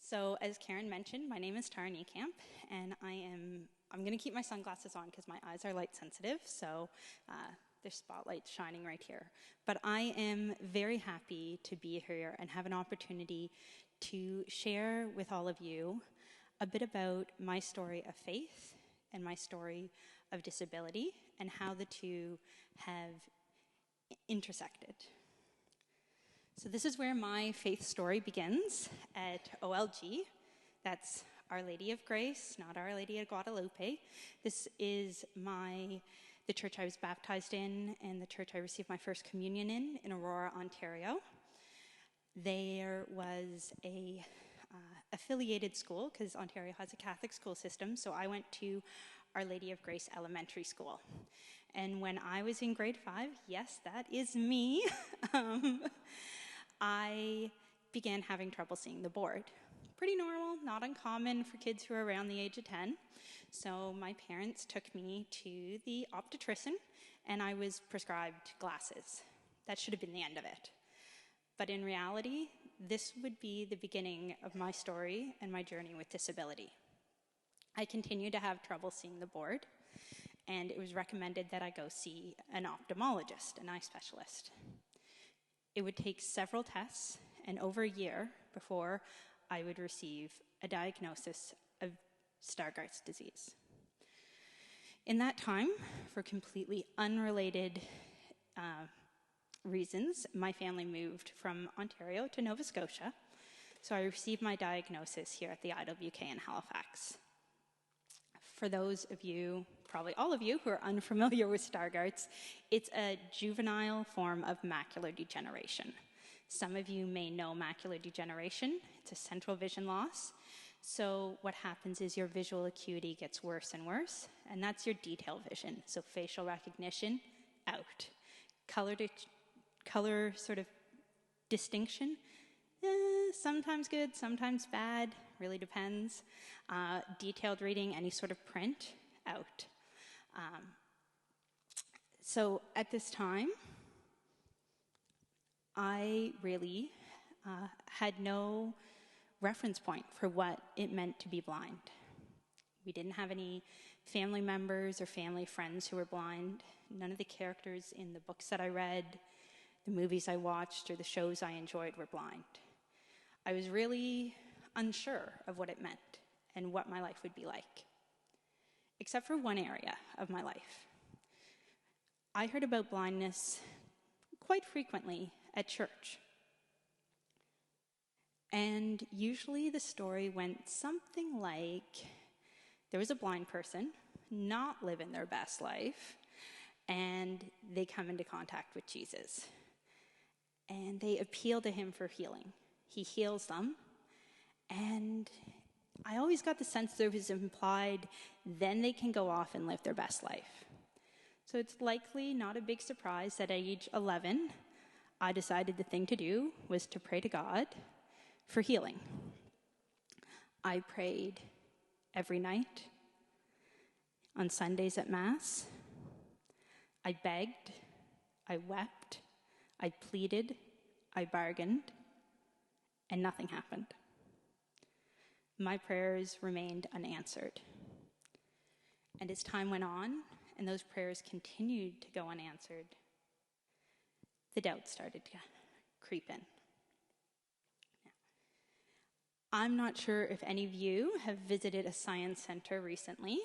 So as Karen mentioned, my name is Tara Niekamp, and I'm going to keep my sunglasses on because my eyes are light sensitive, so there's spotlight shining right here. But I am very happy to be here and have an opportunity to share with all of you a bit about my story of faith and my story of disability and how the two have intersected. So this is where my faith story begins at OLG. That's Our Lady of Grace, not Our Lady of Guadalupe. This is the church I was baptized in and the church I received my first communion in Aurora, Ontario. There was a affiliated school because Ontario has a Catholic school system, so I went to Our Lady of Grace Elementary School. And when I was in grade 5, yes, that is me, I began having trouble seeing the board. Pretty normal, not uncommon for kids who are around the age of 10. So my parents took me to the optician, and I was prescribed glasses. That should have been the end of it. But in reality, this would be the beginning of my story and my journey with disability. I continued to have trouble seeing the board, and it was recommended that I go see an ophthalmologist, an eye specialist. It would take several tests and over a year before I would receive a diagnosis of Stargardt's disease. In that time, for completely unrelated reasons, my family moved from Ontario to Nova Scotia, so I received my diagnosis here at the IWK in Halifax. For those of you, probably all of you, who are unfamiliar with Stargardt's, it's a juvenile form of macular degeneration. Some of you may know macular degeneration. It's a central vision loss. So what happens is your visual acuity gets worse and worse, and that's your detail vision. So facial recognition, out. Color sort of distinction, sometimes good, sometimes bad, really depends. Detailed reading, any sort of print, out. So at this time, I really had no reference point for what it meant to be blind. We didn't have any family members or family friends who were blind. None of the characters in the books that I read, the movies I watched, or the shows I enjoyed were blind. I was really unsure of what it meant and what my life would be like, except for one area of my life. I heard about blindness quite frequently at church. And usually the story went something like, there was a blind person not living their best life, and they come into contact with Jesus. And they appeal to him for healing. He heals them, and I always got the sense there was implied, then they can go off and live their best life. So it's likely not a big surprise that at age 11, I decided the thing to do was to pray to God for healing. I prayed every night, on Sundays at Mass. I begged, I wept, I pleaded, I bargained, and nothing happened. My prayers remained unanswered. And as time went on, and those prayers continued to go unanswered, the doubt started to creep in. I'm not sure if any of you have visited a science center recently,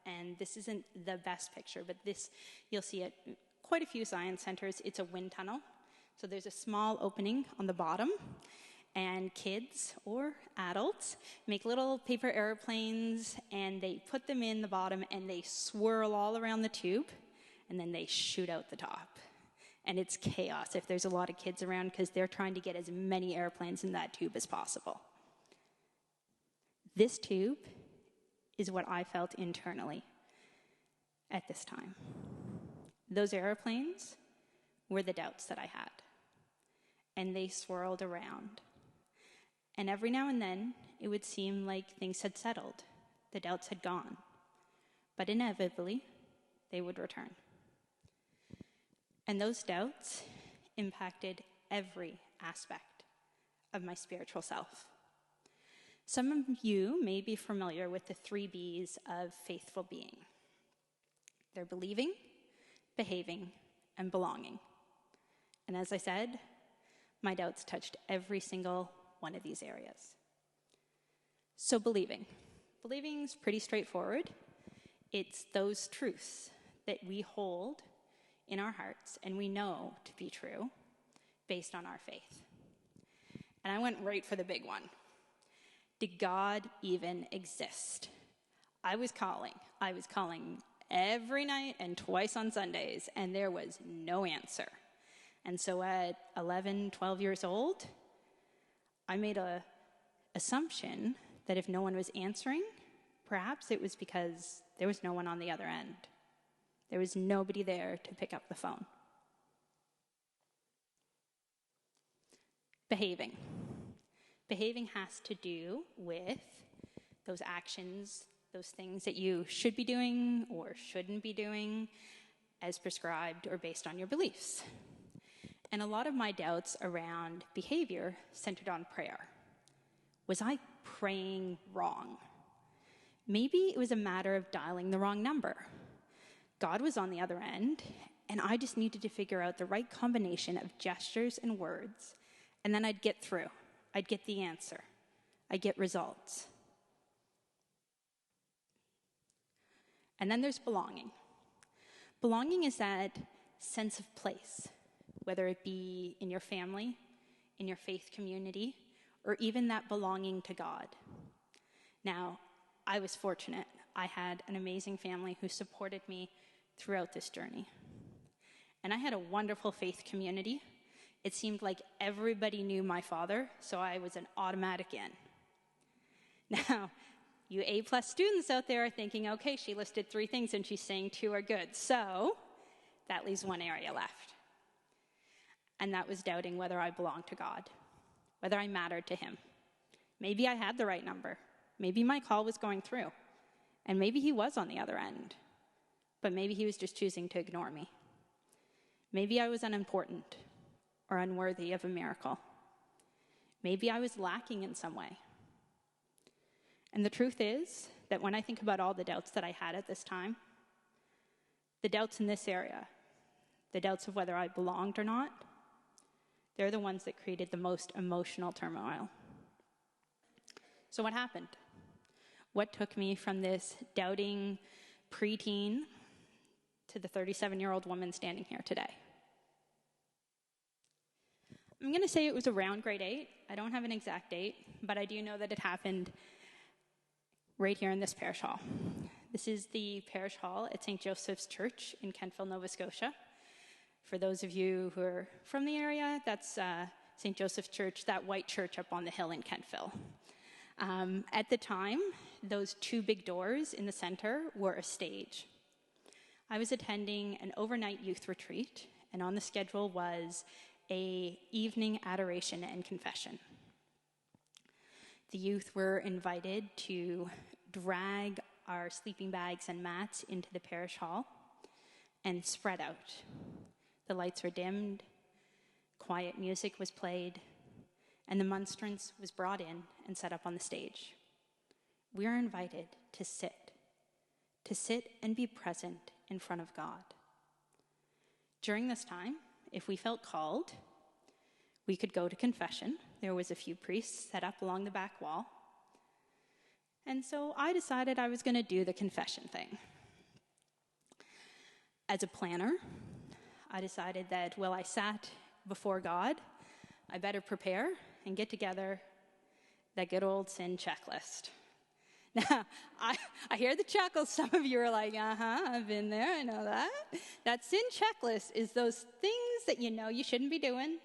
and this isn't the best picture, but you'll see at quite a few science centers. It's a wind tunnel. So there's a small opening on the bottom, and kids or adults make little paper airplanes, and they put them in the bottom, and they swirl all around the tube, and then they shoot out the top. And it's chaos if there's a lot of kids around because they're trying to get as many airplanes in that tube as possible. This tube is what I felt internally at this time. Those airplanes were the doubts that I had, and they swirled around. And every now and then, it would seem like things had settled. The doubts had gone. But inevitably, they would return. And those doubts impacted every aspect of my spiritual self. Some of you may be familiar with the 3 B's of faithful being. They're believing, behaving, and belonging. And as I said, my doubts touched every single one of these areas. So believing. Believing's pretty straightforward. It's those truths that we hold in our hearts and we know to be true based on our faith. And I went right for the big one. Did God even exist? I was calling every night and twice on Sundays, and there was no answer. And so at 11, 12 years old, I made an assumption that if no one was answering, perhaps it was because there was no one on the other end. There was nobody there to pick up the phone. Behaving. Behaving has to do with those actions, those things that you should be doing or shouldn't be doing as prescribed or based on your beliefs. And a lot of my doubts around behavior centered on prayer. Was I praying wrong? Maybe it was a matter of dialing the wrong number. God was on the other end, and I just needed to figure out the right combination of gestures and words, and then I'd get through. I'd get the answer. I'd get results. And then there's belonging. Belonging is that sense of place, whether it be in your family, in your faith community, or even that belonging to God. Now, I was fortunate. I had an amazing family who supported me throughout this journey. And I had a wonderful faith community. It seemed like everybody knew my father, so I was an automatic in. Now, you A+ students out there are thinking, okay, she listed 3 things and she's saying 2 are good. So that leaves one area left. And that was doubting whether I belonged to God, whether I mattered to him. Maybe I had the right number. Maybe my call was going through. And maybe he was on the other end. But maybe he was just choosing to ignore me. Maybe I was unimportant or unworthy of a miracle. Maybe I was lacking in some way. And the truth is that when I think about all the doubts that I had at this time, the doubts in this area, the doubts of whether I belonged or not, they're the ones that created the most emotional turmoil. So what happened? What took me from this doubting preteen to the 37-year-old woman standing here today? I'm going to say it was around grade 8. I don't have an exact date, but I do know that it happened right here in this parish hall. This is the parish hall at St. Joseph's Church in Kentville, Nova Scotia. For those of you who are from the area, that's St. Joseph's Church, that white church up on the hill in Kentville. At the time, those 2 big doors in the center were a stage. I was attending an overnight youth retreat, and on the schedule was an evening adoration and confession. The youth were invited to drag our sleeping bags and mats into the parish hall and spread out. The lights were dimmed, quiet music was played, and the monstrance was brought in and set up on the stage. We are invited to sit and be present in front of God. During this time, if we felt called, we could go to confession. There was a few priests set up along the back wall. And so I decided I was going to do the confession thing. As a planner, I decided that while I sat before God, I better prepare and get together that good old sin checklist. Now, I hear the chuckles. Some of you are like, I've been there, I know that. That sin checklist is those things that you know you shouldn't be doing,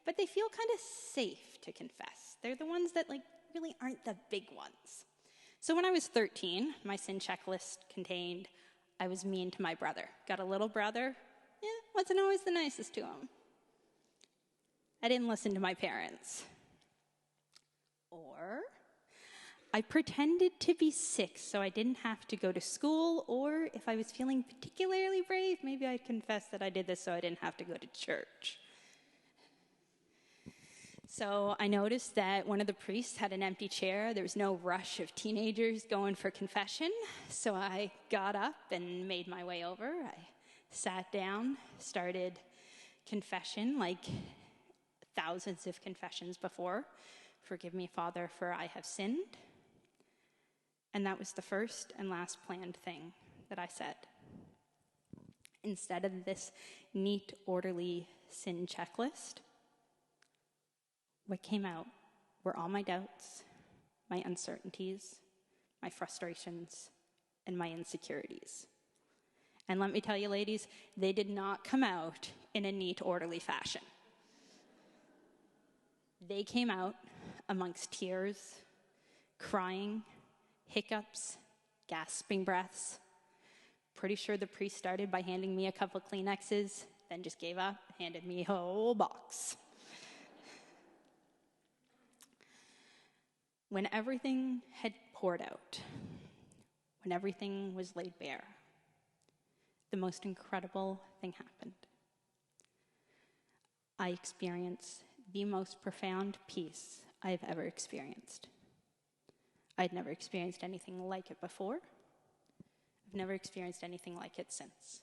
but they feel kind of safe to confess. They're the ones that really aren't the big ones. So when I was 13, my sin checklist contained, I was mean to my brother. Got a little brother, wasn't always the nicest to him. I didn't listen to my parents. Or I pretended to be sick so I didn't have to go to school, or if I was feeling particularly brave, maybe I'd confess that I did this so I didn't have to go to church. So I noticed that one of the priests had an empty chair. There was no rush of teenagers going for confession. So I got up and made my way over. I sat down, started confession like thousands of confessions before. Forgive me, Father, for I have sinned. And that was the first and last planned thing that I said. Instead of this neat, orderly sin checklist, what came out were all my doubts, my uncertainties, my frustrations, and my insecurities. And let me tell you, ladies, they did not come out in a neat, orderly fashion. They came out amongst tears, crying, hiccups, gasping breaths. Pretty sure the priest started by handing me a couple Kleenexes, then just gave up, handed me a whole box. When everything had poured out, when everything was laid bare, the most incredible thing happened. I experienced the most profound peace I've ever experienced. I'd never experienced anything like it before. I've never experienced anything like it since.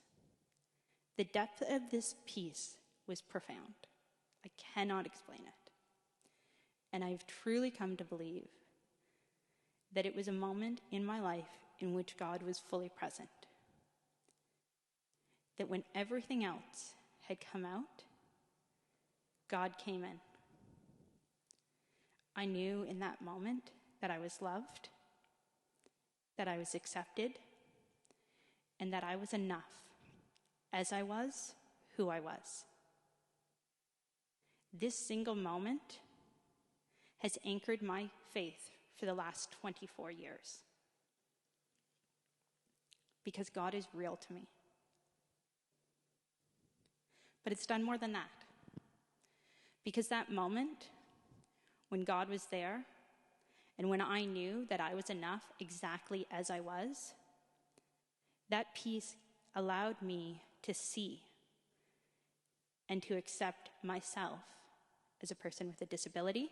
The depth of this peace was profound. I cannot explain it. And I've truly come to believe that it was a moment in my life in which God was fully present. That when everything else had come out, God came in. I knew in that moment that I was loved, that I was accepted, and that I was enough as I was, who I was. This single moment has anchored my faith for the last 24 years. Because God is real to me. But it's done more than that. Because that moment when God was there and when I knew that I was enough exactly as I was, that peace allowed me to see and to accept myself as a person with a disability,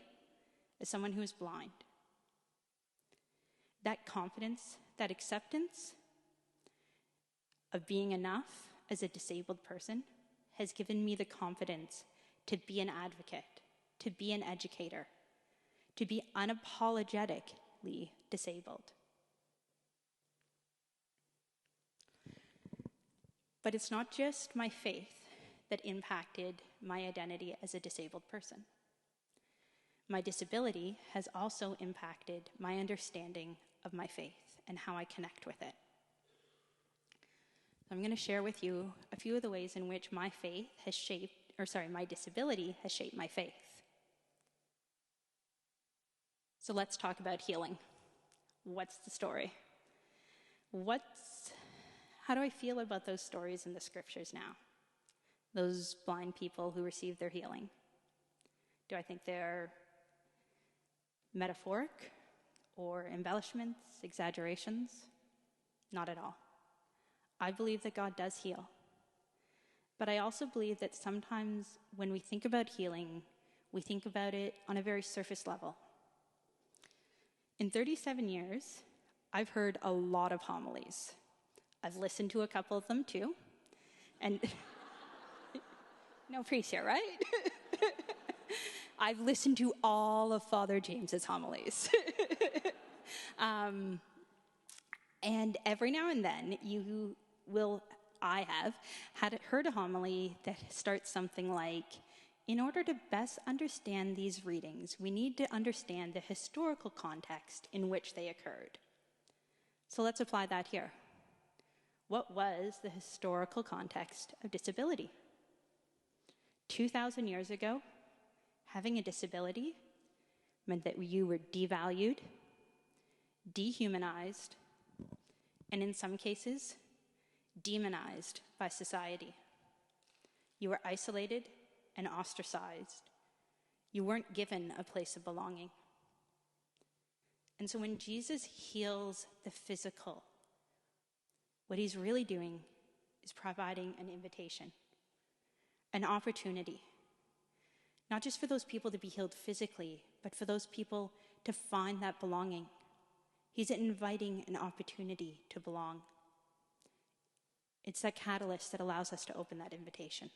as someone who is blind. That confidence, that acceptance of being enough as a disabled person has given me the confidence to be an advocate, to be an educator, to be unapologetically disabled. But it's not just my faith that impacted my identity as a disabled person. My disability has also impacted my understanding of my faith and how I connect with it. I'm going to share with you a few of the ways in which my disability has shaped my faith. So let's talk about healing. What's the story? How do I feel about those stories in the scriptures now? Those blind people who received their healing. Do I think they're metaphoric or embellishments, exaggerations? Not at all. I believe that God does heal. But I also believe that sometimes when we think about healing, we think about it on a very surface level. In 37 years, I've heard a lot of homilies. I've listened to a couple of them too. And no priest here, right? I've listened to all of Father James's homilies. And every now and then I have heard a homily that starts something like, in order to best understand these readings, we need to understand the historical context in which they occurred. So let's apply that here. What was the historical context of disability? 2,000 years ago, having a disability meant that you were devalued, dehumanized, and in some cases, demonized by society. You were isolated and ostracized. You weren't given a place of belonging. And so when Jesus heals the physical, what he's really doing is providing an invitation, an opportunity Not just for those people to be healed physically, but for those people to find that belonging. He's inviting an opportunity to belong. It's that catalyst that allows us to open that invitation.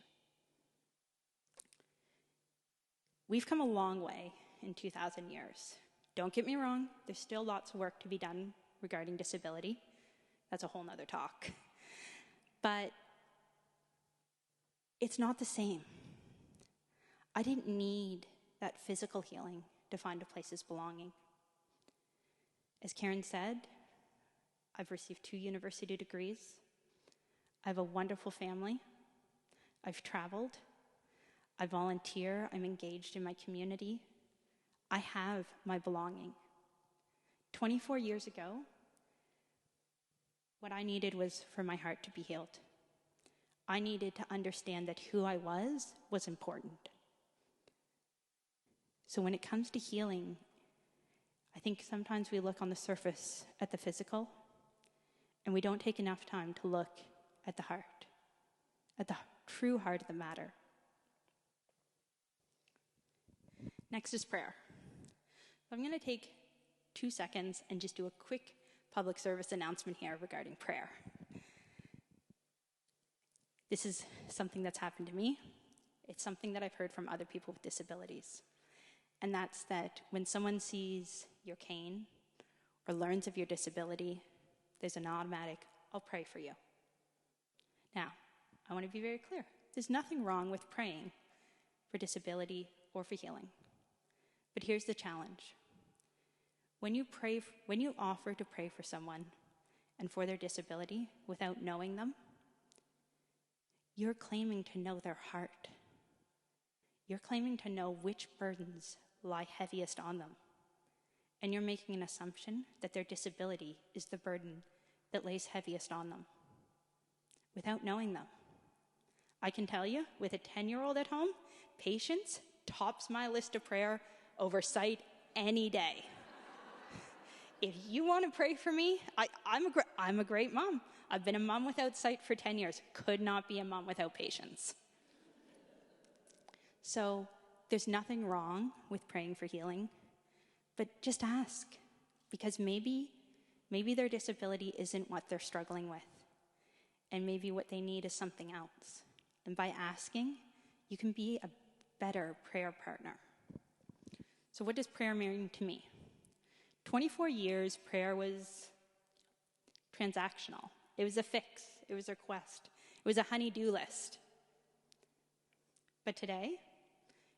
We've come a long way in 2,000 years. Don't get me wrong, there's still lots of work to be done regarding disability. That's a whole nother talk. But it's not the same. I didn't need that physical healing to find a place of belonging. As Karen said, I've received 2 university degrees. I have a wonderful family. I've traveled. I volunteer. I'm engaged in my community. I have my belonging. 24 years ago, what I needed was for my heart to be healed. I needed to understand that who I was important. So when it comes to healing, I think sometimes we look on the surface at the physical, and we don't take enough time to look at the heart, at the true heart of the matter. Next is prayer. I'm going to take 2 seconds and just do a quick public service announcement here regarding prayer. This is something that's happened to me. It's something that I've heard from other people with disabilities. And that's that when someone sees your cane or learns of your disability, there's an automatic, I'll pray for you. Now, I want to be very clear. There's nothing wrong with praying for disability or for healing. But here's the challenge. When you offer to pray for someone and for their disability without knowing them, you're claiming to know their heart. You're claiming to know which burdens lie heaviest on them. And you're making an assumption that their disability is the burden that lays heaviest on them, without knowing them. I can tell you, with a 10-year-old at home, patience tops my list of prayer over sight any day. If you want to pray for me, I'm a great mom. I've been a mom without sight for 10 years. Could not be a mom without patience. So there's nothing wrong with praying for healing, but just ask, because maybe their disability isn't what they're struggling with, and maybe what they need is something else. And by asking, you can be a better prayer partner. So what does prayer mean to me? 24 years, prayer was transactional. It was a fix. It was a request. It was a honey-do list. But today,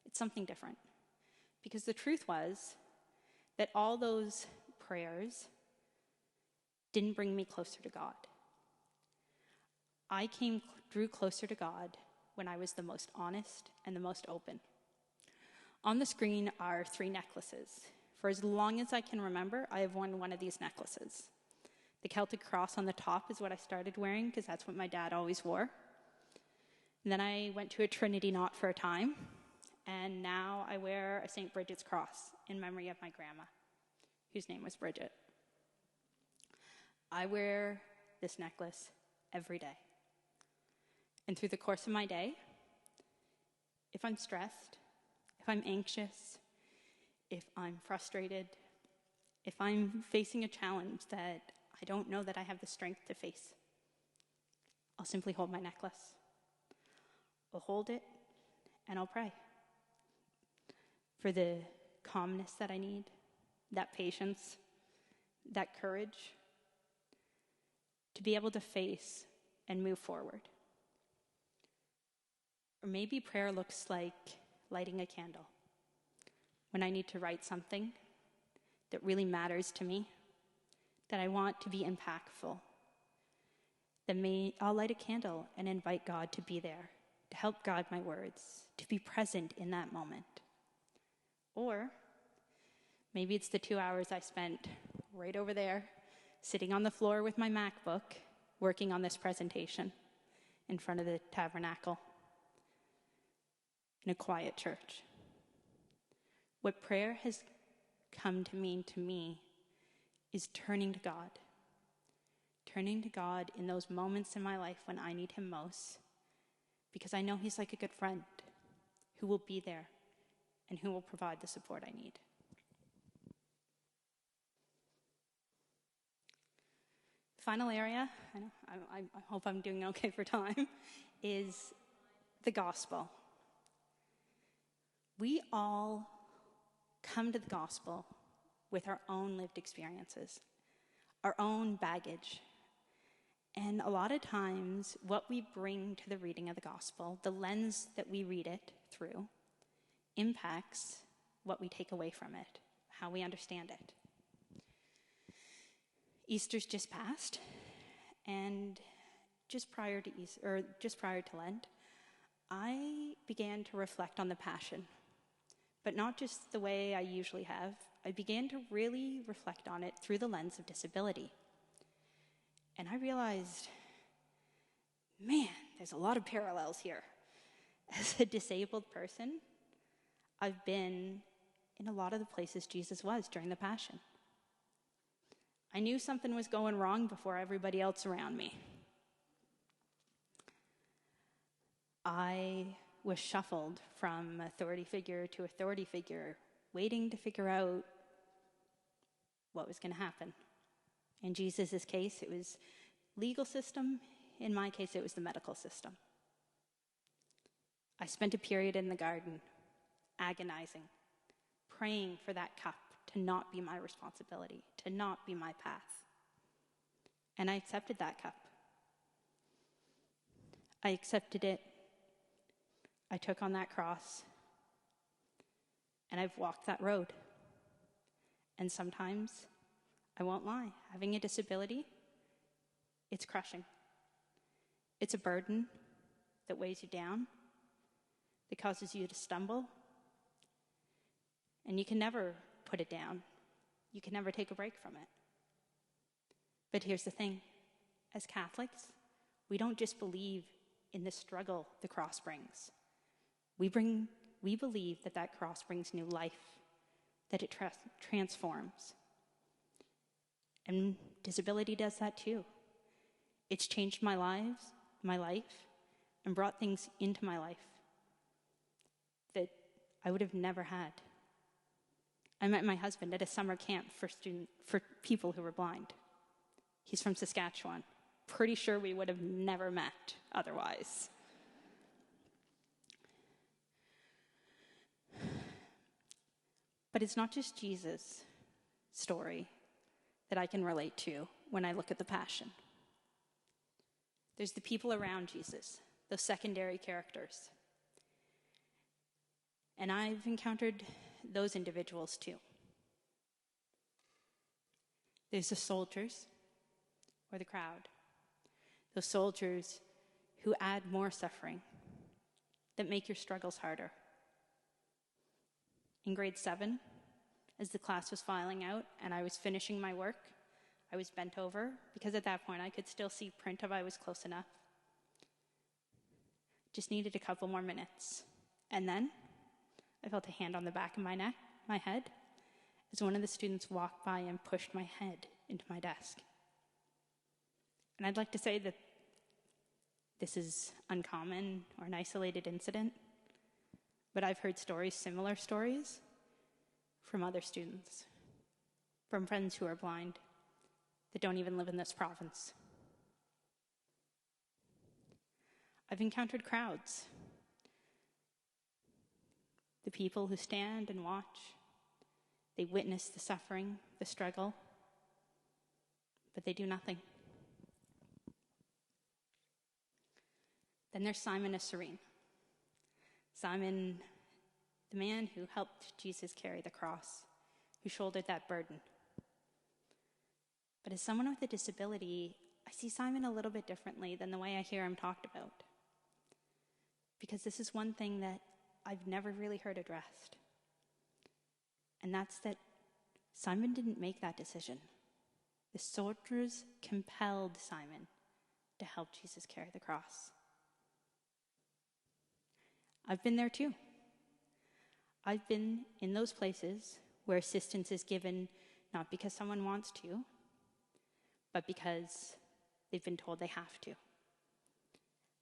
it's something different. Because the truth was that all those prayers didn't bring me closer to God. I drew closer to God when I was the most honest and the most open. On the screen are 3 necklaces. For as long as I can remember, I have worn one of these necklaces. The Celtic cross on the top is what I started wearing because that's what my dad always wore. And then I went to a Trinity knot for a time, and now I wear a St. Bridget's cross in memory of my grandma, whose name was Bridget. I wear this necklace every day. And through the course of my day, if I'm stressed, if I'm anxious, if I'm frustrated, if I'm facing a challenge that I don't know that I have the strength to face, I'll simply hold my necklace. I'll hold it and I'll pray for the calmness that I need, that patience, that courage to be able to face and move forward. Or maybe prayer looks like lighting a candle when I need to write something that really matters to me, that I want to be impactful. Then I'll light a candle and invite God to be there, to help guide my words, to be present in that moment. Or maybe it's the 2 hours I spent right over there, sitting on the floor with my MacBook, working on this presentation in front of the tabernacle in a quiet church. What prayer has come to mean to me is turning to God. Turning to God in those moments in my life when I need him most, because I know he's like a good friend who will be there and who will provide the support I need. Final area, I hope I'm doing okay for time, is the gospel. We all come to the gospel with our own lived experiences, our own baggage. And a lot of times, what we bring to the reading of the gospel, the lens that we read it through, impacts what we take away from it, how we understand it. Easter's just passed, and just prior to Lent, I began to reflect on the Passion, but not just the way I usually have. I began to really reflect on it through the lens of disability. And I realized, man, there's a lot of parallels here. As a disabled person, I've been in a lot of the places Jesus was during the Passion. I knew something was going wrong before everybody else around me. I was shuffled from authority figure to authority figure, waiting to figure out what was going to happen. In Jesus' case, it was legal system. In my case, it was the medical system. I spent a period in the garden, agonizing, praying for that cup to not be my responsibility, to not be my path. And I accepted that cup. I accepted it. I took on that cross. And I've walked that road. And sometimes, I won't lie, having a disability, it's crushing. It's a burden that weighs you down, that causes you to stumble. And you can never put it down. You can never take a break from it. But here's the thing. As Catholics, we don't just believe in the struggle the cross brings. We believe that cross brings new life, that it transforms. And disability does that too. It's changed my life, and brought things into my life that I would have never had. I met my husband at a summer camp for people who were blind. He's from Saskatchewan. Pretty sure we would have never met otherwise. But it's not just Jesus' story that I can relate to when I look at the Passion. There's the people around Jesus, those secondary characters. And I've encountered those individuals too. There's the soldiers or the crowd. Those soldiers who add more suffering, that make your struggles harder. In grade 7, as the class was filing out and I was finishing my work, I was bent over because at that point I could still see print of I was close enough. Just needed a couple more minutes. And then I felt a hand on the back of my head, as one of the students walked by and pushed my head into my desk. And I'd like to say that this is uncommon or an isolated incident, but I've heard similar stories, from other students, from friends who are blind, that don't even live in this province. I've encountered crowds. The people who stand and watch, they witness the suffering, the struggle, but they do nothing. Then there's Simon of Cyrene. Simon, the man who helped Jesus carry the cross, who shouldered that burden. But as someone with a disability, I see Simon a little bit differently than the way I hear him talked about. Because this is one thing that I've never really heard addressed. And that's that Simon didn't make that decision. The soldiers compelled Simon to help Jesus carry the cross. I've been there too. I've been in those places where assistance is given not because someone wants to, but because they've been told they have to.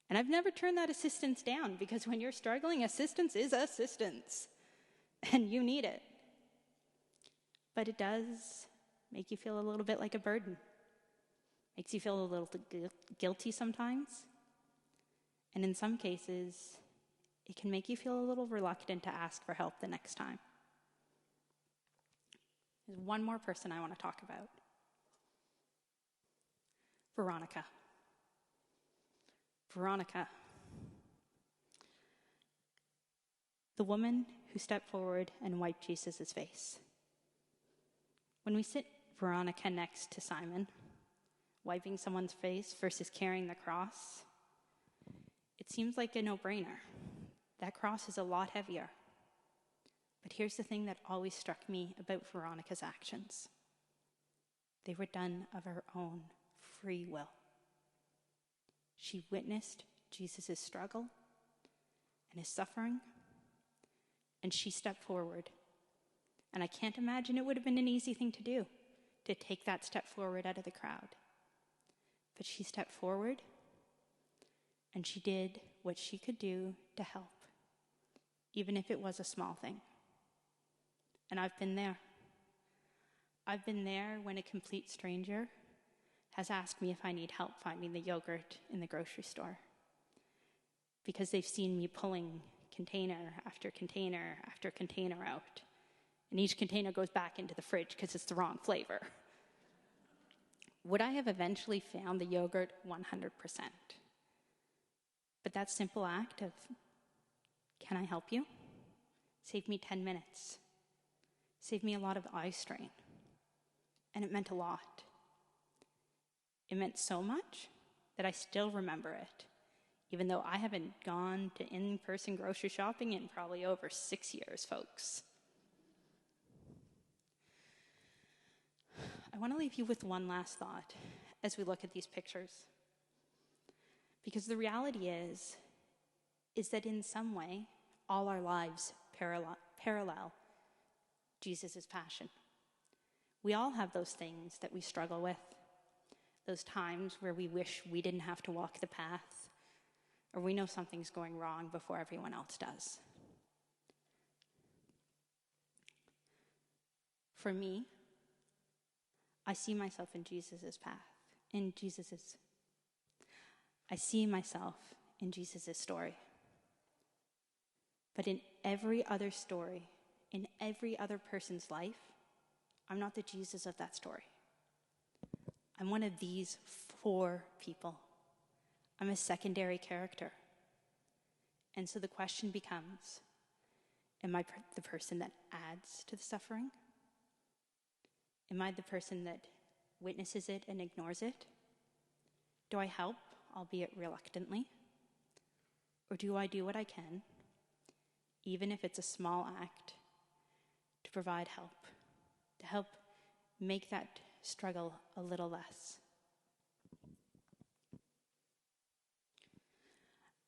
And I've never turned that assistance down, because when you're struggling, assistance is assistance. and you need it. But it does make you feel a little bit like a burden. Makes you feel a little guilty sometimes. And in some cases, it can make you feel a little reluctant to ask for help the next time. There's one more person I want to talk about. Veronica. Veronica. The woman who stepped forward and wiped Jesus' face. When we sit Veronica next to Simon, wiping someone's face versus carrying the cross, it seems like a no-brainer. That cross is a lot heavier. But here's the thing that always struck me about Veronica's actions. They were done of her own free will. She witnessed Jesus' struggle and his suffering, and she stepped forward. And I can't imagine it would have been an easy thing to do, to take that step forward out of the crowd. But she stepped forward, and she did what she could do to help, even if it was a small thing. And I've been there. I've been there when a complete stranger has asked me if I need help finding the yogurt in the grocery store, because they've seen me pulling container after container after container out, and each container goes back into the fridge because it's the wrong flavor. Would I have eventually found the yogurt 100%? But that simple act of, can I help you? Saved me 10 minutes. Saved me a lot of eye strain. And it meant a lot. It meant so much that I still remember it, even though I haven't gone to in-person grocery shopping in probably over 6 years, folks. I want to leave you with one last thought as we look at these pictures. Because the reality is that in some way, all our lives parallel Jesus' passion. We all have those things that we struggle with, those times where we wish we didn't have to walk the path, or we know something's going wrong before everyone else does. For me, I see myself in Jesus' path, I see myself in Jesus' story. But in every other story, in every other person's life, I'm not the Jesus of that story. I'm one of these 4 people. I'm a secondary character. And so the question becomes, am I the person that adds to the suffering? Am I the person that witnesses it and ignores it? Do I help, albeit reluctantly? Or do I do what I can, even if it's a small act, to provide help, to help make that struggle a little less?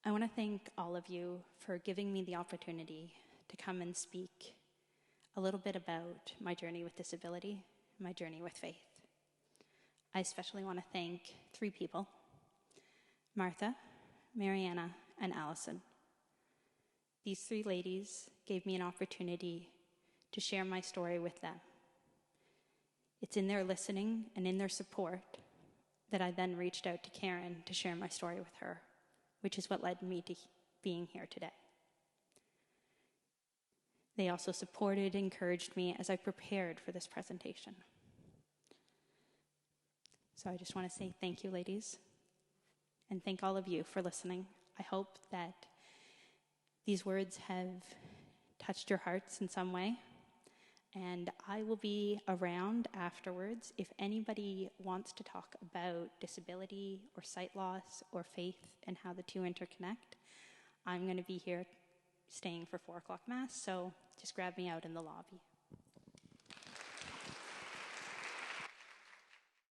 I want to thank all of you for giving me the opportunity to come and speak a little bit about my journey with disability, my journey with faith. I especially want to thank 3 people, Martha, Mariana, and Allison. These 3 ladies gave me an opportunity to share my story with them. It's in their listening and in their support that I then reached out to Karen to share my story with her, which is what led me to being here today. They also supported, encouraged me as I prepared for this presentation. So I just want to say thank you, ladies, and thank all of you for listening. I hope that these words have touched your hearts in some way, and I will be around afterwards if anybody wants to talk about disability or sight loss or faith and how the 2 interconnect. I'm going to be here staying for 4 o'clock Mass, so just grab me out in the lobby.